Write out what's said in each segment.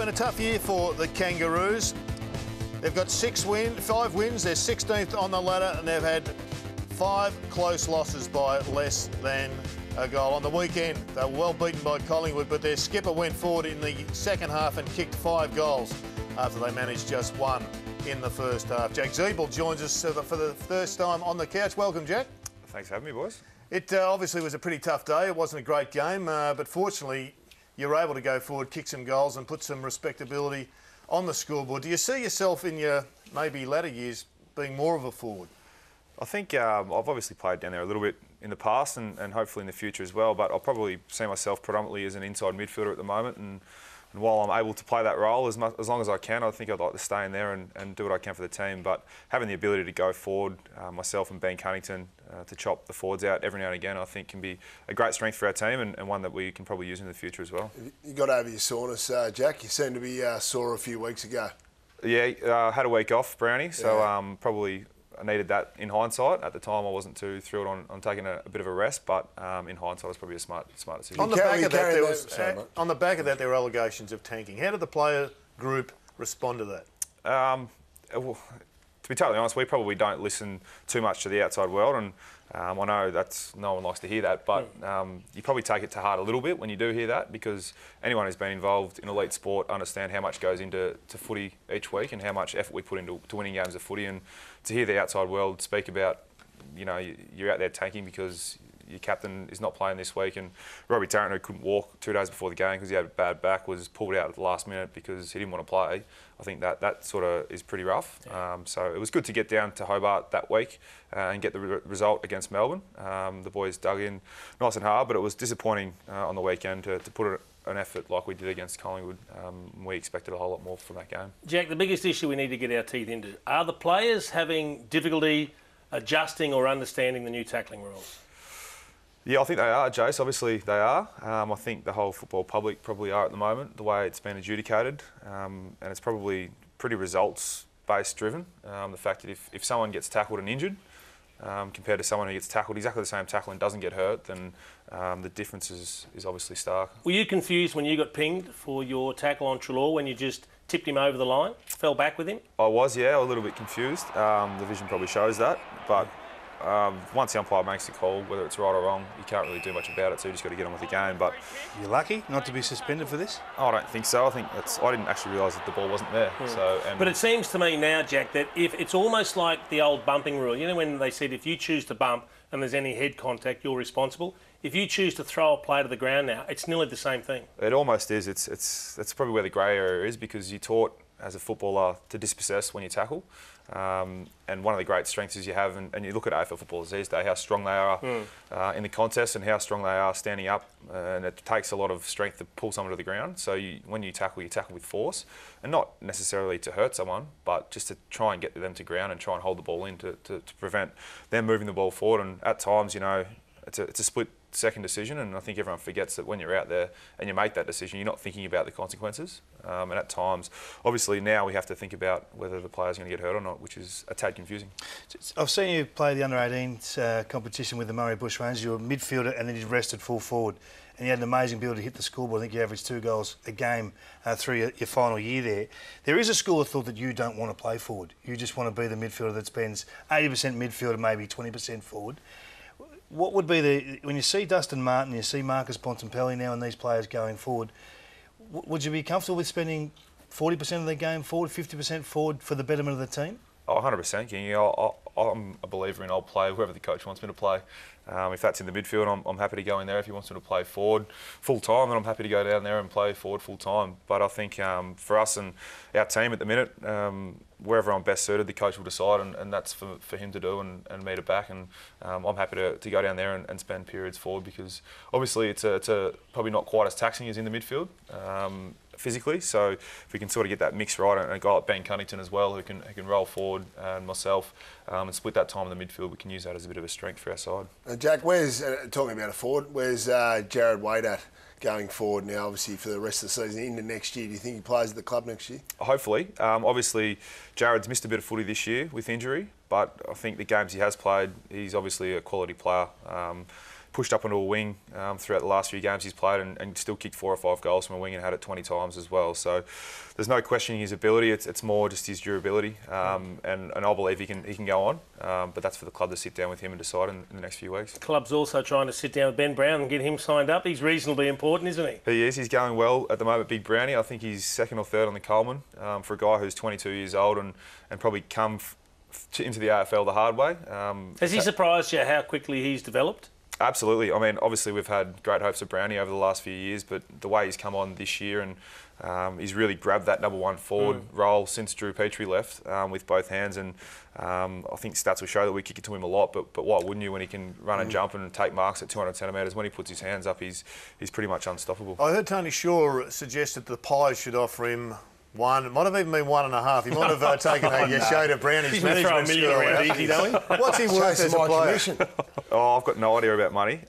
been a tough year for the Kangaroos. They've got 5 wins, they're 16th on the ladder, and they've had 5 close losses by less than a goal. On the weekend, they were well beaten by Collingwood, but their skipper went forward in the second half and kicked 5 goals after they managed just 1 in the first half. Jack Ziebell joins us for the first time on the couch. Welcome, Jack. Thanks for having me, boys. It obviously was a pretty tough day. It wasn't a great game, but fortunately, you were able to go forward, kick some goals and put some respectability on the scoreboard. Do you see yourself in your maybe latter years being more of a forward? I think I've obviously played down there a little bit in the past and hopefully in the future as well, but I'll probably see myself predominantly as an inside midfielder at the moment. And while I'm able to play that role as long as I can, I think I'd like to stay in there and do what I can for the team. But having the ability to go forward, myself and Ben Cunnington, to chop the forwards out every now and again, I think can be a great strength for our team and one that we can probably use in the future as well. You got over your soreness, Jack. You seemed to be sore a few weeks ago. Yeah, I had a week off, Brownie, so probably I needed that in hindsight. At the time, I wasn't too thrilled on taking a bit of a rest, but in hindsight, it was probably a smart decision. On the back of that, there were allegations of tanking. How did the player group respond to that? Well, to be totally honest, we probably don't listen too much to the outside world, and I know no one likes to hear that, but you probably take it to heart a little bit when you do hear that, because anyone who's been involved in elite sport understand how much goes into footy each week and how much effort we put into winning games of footy. And to hear the outside world speak about, you know, you're out there tanking because your captain is not playing this week, and Robbie Tarrant, who couldn't walk 2 days before the game because he had a bad back, was pulled out at the last minute because he didn't want to play. I think that sort of is pretty rough. Yeah. So it was good to get down to Hobart that week and get the result against Melbourne. The boys dug in nice and hard, but it was disappointing on the weekend to put an effort like we did against Collingwood. We expected a whole lot more from that game. Jack, the biggest issue we need to get our teeth into, are the players having difficulty adjusting or understanding the new tackling rules? Yeah, I think they are, Jace. Obviously, they are. I think the whole football public probably are at the moment, the way it's been adjudicated. And it's probably pretty results-based driven. The fact that if someone gets tackled and injured, compared to someone who gets tackled exactly the same tackle and doesn't get hurt, then the difference is obviously stark. Were you confused when you got pinged for your tackle on Treloar when you just tipped him over the line, fell back with him? I was, yeah, a little bit confused. The vision probably shows that, but once the umpire makes the call, whether it's right or wrong, you can't really do much about it, so you just got to get on with the game. But you're lucky not to be suspended for this? I don't think so. I didn't actually realise that the ball wasn't there. So, but it seems to me now, Jack, that if it's almost like the old bumping rule. You know, when they said if you choose to bump and there's any head contact, you're responsible. If you choose to throw a player to the ground now, it's nearly the same thing. It almost is. That's probably where the grey area is, because you're taught as a footballer to dispossess when you tackle. And one of the great strengths is you have, and you look at AFL footballers these days, how strong they are in the contest and how strong they are standing up. And it takes a lot of strength to pull someone to the ground. So when you tackle with force, and not necessarily to hurt someone, but just to try and get them to ground and try and hold the ball in to prevent them moving the ball forward. And at times, you know, it's a split-second decision, and I think everyone forgets that when you're out there and you make that decision, you're not thinking about the consequences. And at times, obviously now we have to think about whether the player's going to get hurt or not, which is a tad confusing. I've seen you play the under-18s competition with the Murray Bush Rangers. You were a midfielder and then you rested full forward. And you had an amazing ability to hit the scoreboard. I think you averaged 2 goals a game through your final year there. There is a school of thought that you don't want to play forward. You just want to be the midfielder that spends 80% midfielder, maybe 20% forward. What would be when you see Dustin Martin, you see Marcus Bontempelli now and these players going forward, would you be comfortable with spending 40% of the game forward, 50% forward for the betterment of the team? Oh, 100%, King. I'm a believer in I'll play whoever the coach wants me to play. If that's in the midfield, I'm happy to go in there. If he wants me to play forward full-time, then I'm happy to go down there and play forward full-time. But I think for us and our team at the minute, wherever I'm best suited, the coach will decide, and that's for him to do and me to back. And I'm happy to go down there and spend periods forward, because obviously it's probably not quite as taxing as in the midfield. Physically, so if we can sort of get that mix right, and a guy like Ben Cunnington as well who can roll forward, and myself, and split that time in the midfield, we can use that as a bit of a strength for our side. Jack, where's talking about a forward? Where's Jared Wade at going forward now? Obviously for the rest of the season into next year, do you think he plays at the club next year? Hopefully. Obviously, Jared's missed a bit of footy this year with injury, but I think the games he has played, he's obviously a quality player. pushed up onto a wing throughout the last few games he's played, and still kicked 4 or 5 goals from a wing and had it 20 times as well. So there's no questioning his ability. It's more just his durability, and I believe he can go on. But that's for the club to sit down with him and decide in the next few weeks. The club's also trying to sit down with Ben Brown and get him signed up. He's reasonably important, isn't he? He is. He's going well at the moment, Big Brownie. I think he's 2nd or 3rd on the Coleman for a guy who's 22 years old and probably come into the AFL the hard way. Has he surprised you how quickly he's developed? Absolutely. I mean, obviously we've had great hopes of Brownie over the last few years, but the way he's come on this year and he's really grabbed that number 1 forward role since Drew Petrie left with both hands, and I think stats will show that we kick it to him a lot, but why wouldn't you when he can run and jump and take marks at 200 centimetres? When he puts his hands up, he's pretty much unstoppable. I heard Tony Shaw suggest that the Pies should offer him 1. It might have even been 1.5. He might have taken a show to Brownie's He's going to throw $1 million around easy, don't he? What's he worth as a player? Oh, I've got no idea about money.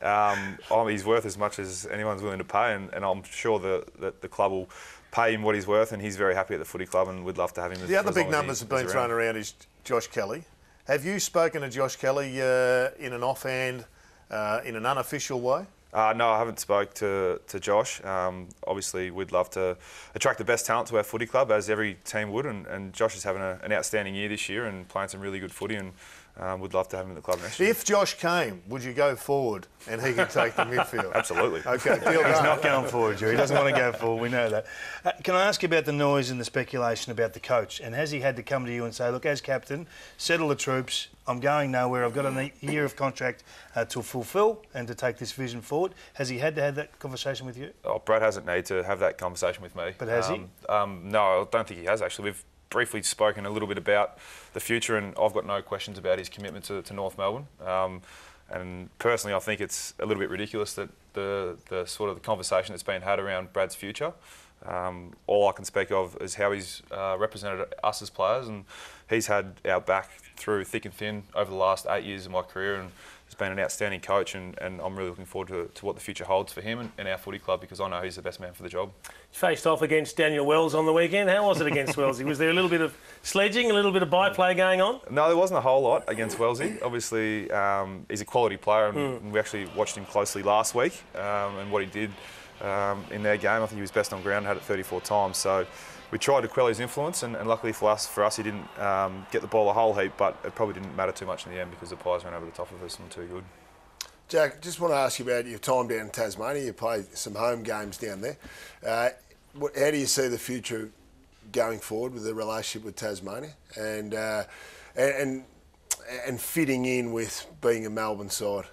He's worth as much as anyone's willing to pay, and I'm sure that the club will pay him what he's worth, and he's very happy at the footy club and would love to have him. The other big numbers have been thrown around is Josh Kelly. Have you spoken to Josh Kelly in an offhand, in an unofficial way? No, I haven't spoke to Josh. Obviously, we'd love to attract the best talent to our footy club, as every team would, and Josh is having an outstanding year this year and playing some really good footy, and would love to have him in the club next year. If Josh came, would you go forward and he could take the midfield? Absolutely. Okay, He's not going forward, Drew. He doesn't want to go forward. We know that. Can I ask you about the noise and the speculation about the coach? And has he had to come to you and say, look, as captain, settle the troops. I'm going nowhere. I've got a year of contract to fulfil and to take this vision forward. Has he had to have that conversation with you? Oh, Brad hasn't needed to have that conversation with me. But has he? No, I don't think he has, actually. We've briefly spoken a little bit about the future, and I've got no questions about his commitment to North Melbourne. And personally, I think it's a little bit ridiculous that the sort of the conversation that's been had around Brad's future. All I can speak of is how he's represented us as players, and he's had our back through thick and thin over the last 8 years of my career, and he's been an outstanding coach, and I'm really looking forward to what the future holds for him and our footy club, because I know he's the best man for the job. You faced off against Daniel Wells on the weekend. How was it against Wellsy? Was there a little bit of sledging, a little bit of byplay going on? No, there wasn't a whole lot against Wellsy. Obviously, he's a quality player, and we actually watched him closely last week, and what he did in their game. I think he was best on ground, had it 34 times. So we tried to quell his influence, and luckily for us, he didn't get the ball a whole heap, but it probably didn't matter too much in the end because the Pies ran over the top of us and were too good. Jack, just want to ask you about your time down in Tasmania. You played some home games down there. How do you see the future going forward with the relationship with Tasmania and fitting in with being a Melbourne side?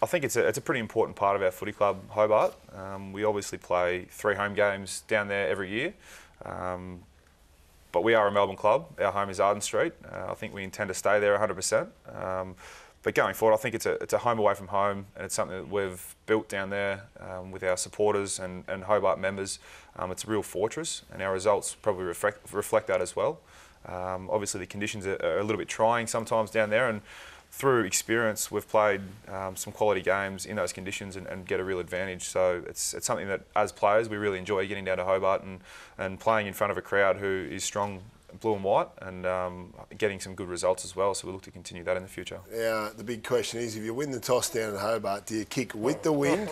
I think it's a pretty important part of our footy club, Hobart. We obviously play 3 home games down there every year. But we are a Melbourne club. Our home is Arden Street. I think we intend to stay there 100%. But going forward, I think it's a home away from home, and it's something that we've built down there with our supporters and Hobart members. It's a real fortress, and our results probably reflect that as well. Obviously, the conditions are a little bit trying sometimes down there, and through experience, we've played some quality games in those conditions and get a real advantage. So it's something that, as players, we really enjoy getting down to Hobart and playing in front of a crowd who is strong, blue and white, and getting some good results as well. So we look to continue that in the future. Yeah, the big question is, if you win the toss down at Hobart, do you kick with the wind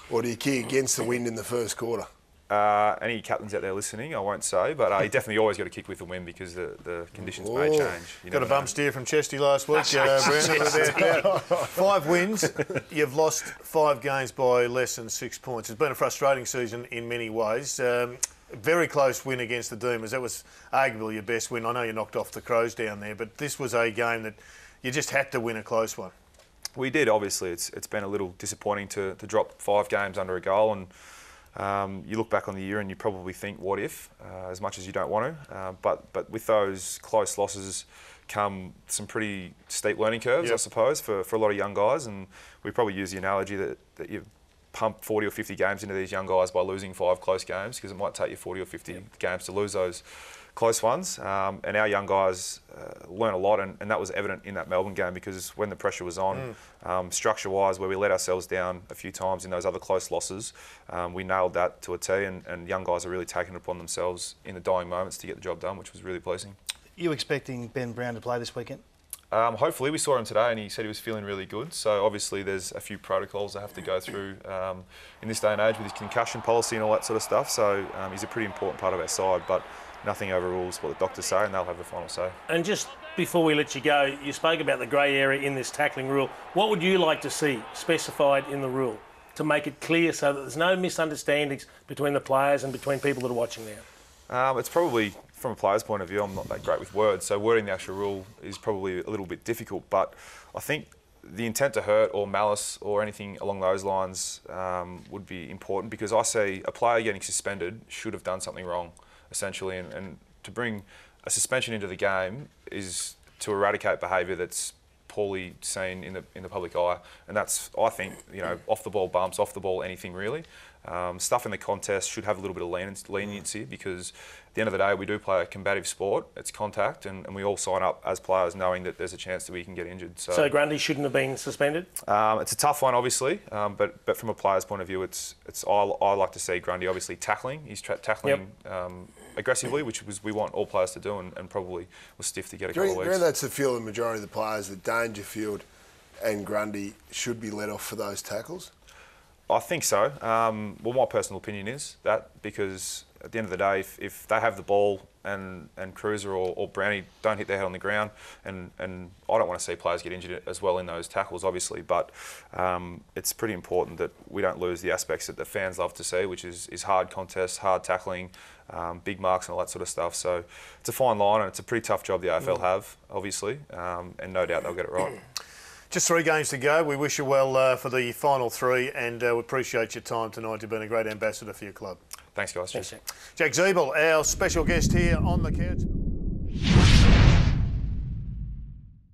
or do you kick against the wind in the first quarter? Any captains out there listening, I won't say, but you definitely always got to kick with the wind because the conditions may change. You got a bump steer from Chesty last week, Brandon. 5 wins. You've lost 5 games by less than 6 points. It's been a frustrating season in many ways. Very close win against the Demons. That was arguably your best win. I know you knocked off the Crows down there, but this was a game that you just had to win a close one. We did, obviously. It's been a little disappointing to drop 5 games under a goal, and you look back on the year and you probably think, what if, as much as you don't want to. But with those close losses come some pretty steep learning curves, I suppose, for a lot of young guys. And we probably use the analogy that you pump 40 or 50 games into these young guys by losing 5 close games, because it might take you 40 or 50 games to lose those close ones. And our young guys learn a lot, and that was evident in that Melbourne game, because when the pressure was on, structure-wise, where we let ourselves down a few times in those other close losses, we nailed that to a T, and young guys are really taking it upon themselves in the dying moments to get the job done, which was really pleasing. You expecting Ben Brown to play this weekend? Hopefully, we saw him today and he said he was feeling really good. So obviously there's a few protocols I have to go through in this day and age with his concussion policy and all that sort of stuff. So he's a pretty important part of our side, but nothing overrules what the doctors say, and they'll have the final say. And just before we let you go, you spoke about the grey area in this tackling rule. What would you like to see specified in the rule to make it clear so that there's no misunderstandings between the players and between people that are watching now? It's probably, from a player's point of view, I'm not that great with words, so wording the actual rule is probably a little bit difficult, but I think the intent to hurt or malice or anything along those lines would be important, because I see a player getting suspended should have done something wrong, essentially, and to bring a suspension into the game is to eradicate behaviour that's poorly seen in the public eye, and that's, I think, off the ball bumps, off the ball anything really. Stuff in the contest should have a little bit of leniency, because at the end of the day we do play a combative sport, it's contact, and we all sign up as players knowing that there's a chance that we can get injured. So Grundy shouldn't have been suspended? It's a tough one obviously, but from a player's point of view, I like to see Grundy obviously tackling. He's tackling aggressively, which we want all players to do, and probably was stiff to get a couple of weeks. Do you reckon that's the feel of the majority of the players, that Dangerfield and Grundy should be let off for those tackles? I think so. Well, my personal opinion is that, because at the end of the day, if they have the ball and Cruiser or Brownie don't hit their head on the ground, and I don't want to see players get injured as well in those tackles, obviously, but it's pretty important that we don't lose the aspects that the fans love to see, which is hard contests, hard tackling, big marks and all that sort of stuff. So it's a fine line, and it's a pretty tough job the AFL have, obviously, and no doubt they'll get it right. Just 3 games to go. We wish you well for the final 3, and we appreciate your time tonight. You've been a great ambassador for your club. Thanks, guys. Thanks, Jack Ziebell, our special guest here on the couch.